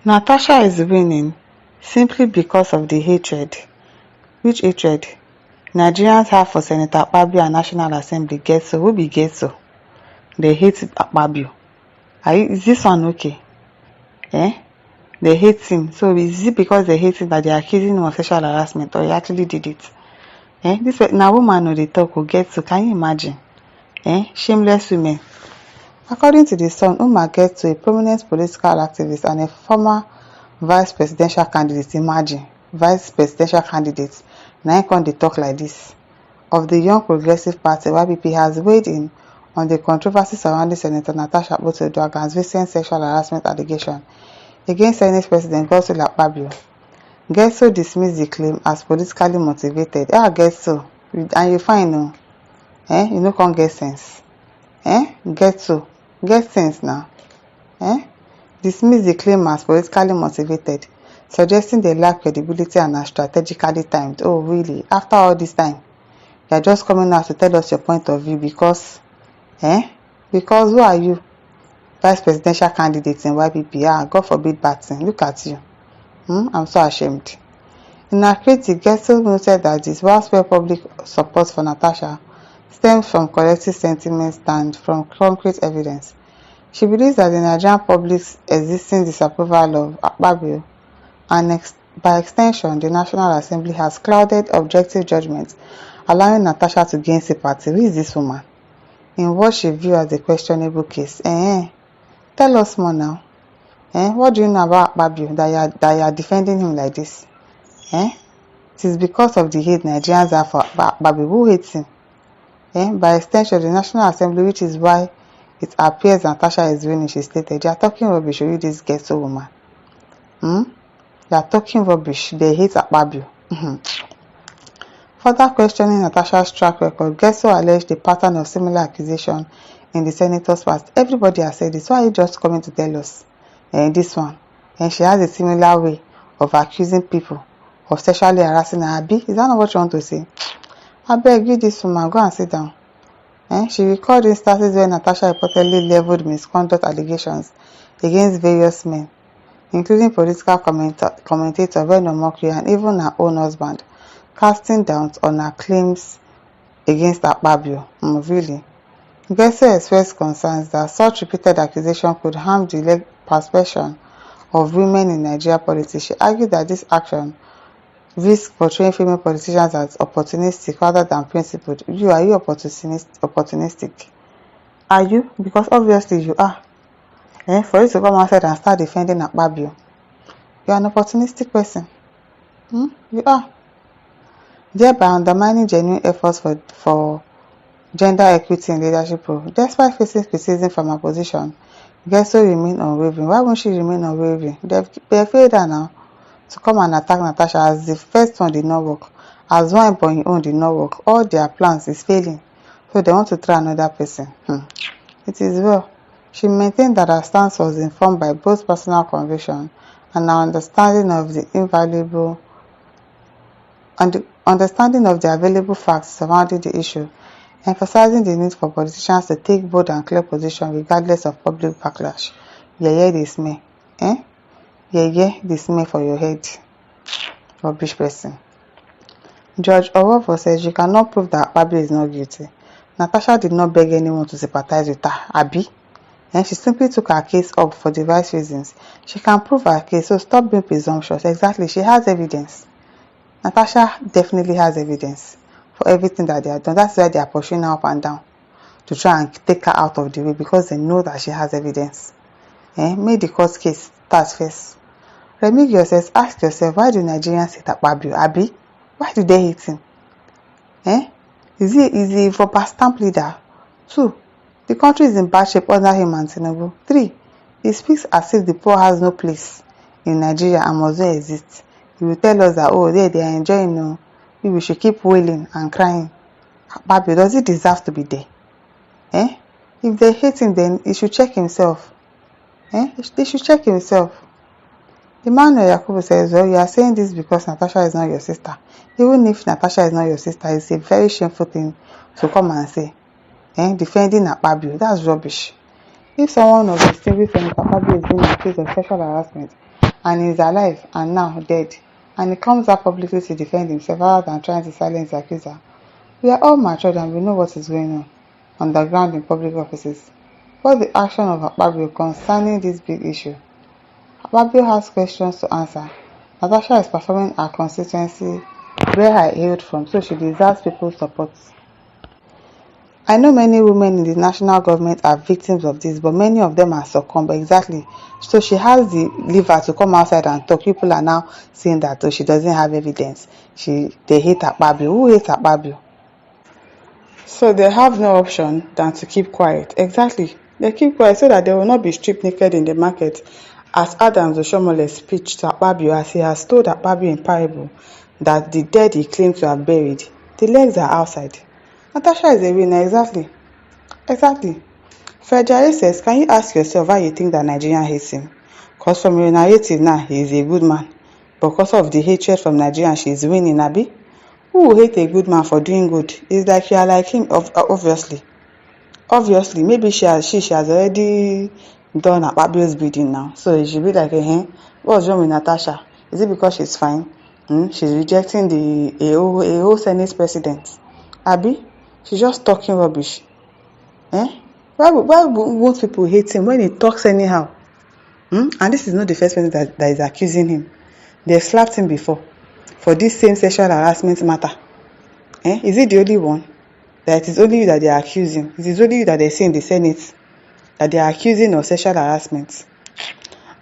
Natasha is winning simply because of the hatred. Which hatred? Nigerians have for Senator Akpabio and National Assembly. Getso, who be Getso? They hate Akpabio. Is this one okay? They hate him. So is it because they hate him that they are accusing him of sexual harassment, or he actually did it? This now woman no dey talk who Getso. Can you imagine? Shameless women. According to the Sun, Umar Getso, a prominent political activist and a former vice presidential candidate, imagine, vice presidential candidate, na im come dey talk like this, of the Young Progressive Party, YPP, has weighed in on the controversy surrounding Senator Natasha Akpabio's recent sexual harassment allegation against Senate President Godswill Akpabio. Getso dismissed the claim as politically motivated. Getso, and you fine o. You no come get sense. Getso, get sense now. Dismiss the claim as politically motivated, suggesting they lack credibility and are strategically timed. Oh, really? After all this time, you are just coming out to tell us your point of view because, because who are you? Vice presidential candidate in YPP. God forbid bad thing. Look at you. I'm so ashamed. In her critique, Getso noted that this widespread public support for Natasha stems from collective sentiments and from concrete evidence. She believes that the Nigerian public's existing disapproval of Akpabio and by extension the National Assembly has clouded objective judgment, allowing Natasha to gain sympathy. Who is this woman? In what she views as a questionable case. Tell us more now. What do you know about Akpabio that you are defending him like this? It is because of the hate Nigerians have for Akpabio. Who hates him? By extension, the National Assembly, which is why it appears Natasha is winning, she stated. You are talking rubbish, you this Getso woman. You are talking rubbish. They hate Akpabio. Further questioning Natasha's track record, Getso alleged a pattern of similar accusation in the senator's past. Everybody has said this. Why are you just coming to tell us this one? And she has a similar way of accusing people of sexually harassing her. Abi, is that not what you want to say? I beg you, this woman, go and sit down. She recalled instances where Natasha reportedly leveled misconduct allegations against various men, including political commentator Veno Mokri and even her own husband, casting doubt on her claims against Akpabio. Really? Getso expressed concerns that such repeated accusation could harm the perception of women in Nigeria politics. She argued that this action risks portraying female politicians as opportunistic rather than principled. Are you opportunistic? Are you? Because obviously you are. For you to come outside and start defending Akpabio, you are an opportunistic person. You are. Thereby undermining genuine efforts for gender equity in leadership role. Despite facing criticism from her position, Getso remained unwavering. Why won't she remain unwavering? They failed her now to come and attack Natasha as the first one did not work, as one upon your own did not work. All their plans is failing, so they want to try another person. It is well. She maintained that her stance was informed by both personal conviction and her understanding of the available facts surrounding the issue, emphasizing the need for politicians to take bold and clear position regardless of public backlash. Yeye dey smell. Yeye dey smell for your head. Rubbish person. Judge Owofor says you cannot prove that Akpabio is not guilty. Natasha did not beg anyone to sympathize with her. Abi? And she simply took her case up for the right reasons. She can prove her case, so stop being presumptuous. Exactly, she has evidence. Natasha definitely has evidence for everything that they have done. That's why they are pursuing her up and down to try and take her out of the way, because they know that she has evidence. Make the court case start first. Remigio says, ask yourself, why do Nigerians hate Akpabio? Abi? Why do they hate him? Is he for past stamp leader? 2. The country is in bad shape under him and Tinubu. 3. He speaks as if the poor has no place in Nigeria and must not exist. He will tell us that, they are enjoying, we should keep wailing and crying. Akpabio, does he deserve to be there? If they hate him, then he should check himself. They should check himself. Emmanuel Yakubu says, well, you are saying this because Natasha is not your sister. Even if Natasha is not your sister, it's a very shameful thing to come and say. Defending Akpabio, that's rubbish. If someone of distinguished Senator Akpabio is being accused of sexual harassment and he's alive and now dead, and he comes out publicly to defend himself rather than trying to silence the accuser. We are all matured and we know what is going on the ground in public offices. What's the action of Akpabio concerning this big issue? Akpabio has questions to answer. Natasha is performing her constituency where I hailed from, so she deserves people's support. I know many women in the national government are victims of this, but many of them are succumbed. Exactly. So she has the liver to come outside and talk. People are now saying that she doesn't have evidence. They hate Akpabio. Who hates Akpabio? So they have no option than to keep quiet. Exactly. They keep quiet so that they will not be stripped naked in the market. As Adams Oshomole's speech to Akpabio, as he has told Akpabio in parable that the dead he claimed to have buried, the legs are outside. Natasha is a winner. Exactly. Frederick says, can you ask yourself why you think that Nigerian hates him? Because from your narrative now, he is a good man. But because of the hatred from Nigerians, she is winning, Abi. Who will hate a good man for doing good? It's like you are like him, obviously. Obviously, maybe she has already done Akpabio's bidding now. So it should be like, what's wrong with Natasha? Is it because she's fine? She's rejecting a whole Senate president. Abi, she's just talking rubbish. Why won't people hate him when he talks anyhow? And this is not the first person that is accusing him. They've slapped him before for this same sexual harassment matter. Is it the only one? That it is only you that they are accusing. It is only you that they say in the Senate that they are accusing of sexual harassment.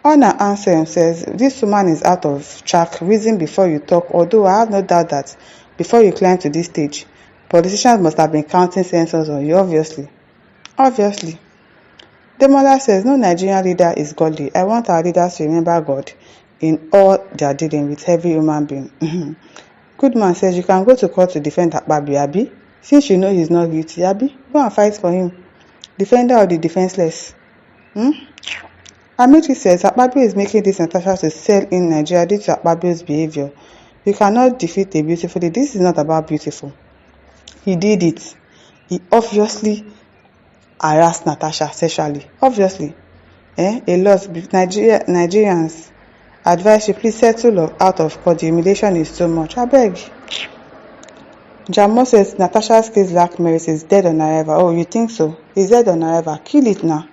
Honor Anselm says, this woman is out of track. Reason before you talk, although I have no doubt that before you climb to this stage, politicians must have been counting censors on you, obviously. Obviously. The mother says, no Nigerian leader is godly. I want our leaders to remember God in all they are dealing with every human being. Goodman says, you can go to court to defend Akpabio, Abi. Since you know he's not guilty, Abi, go and fight for him. Defender of the defenseless. Amitri says, Akpabio is making this Natasha to sell in Nigeria due to Akpabio's behavior. You cannot defeat a beautiful lady. This is not about beautiful. He did it. He obviously harassed Natasha sexually. Obviously. A lot. Nigerians advise you, please settle out of court. The humiliation is too much. I beg. Jamo says, Natasha's case lack merit, is dead on arrival. Oh, you think so? He's dead on arrival. Kill it now.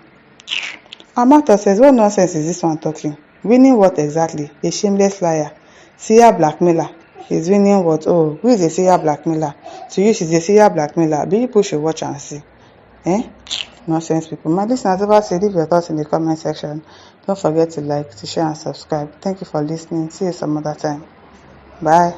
Amata says, what nonsense is this one talking? Winning what exactly? A shameless liar. Serial blackmailer. He's winning what? Oh, who is a serial blackmailer? To you, she's a serial blackmailer. But people should watch and see. Nonsense people. My listeners, over to leave your thoughts in the comment section. Don't forget to like, to share and subscribe. Thank you for listening. See you some other time. Bye.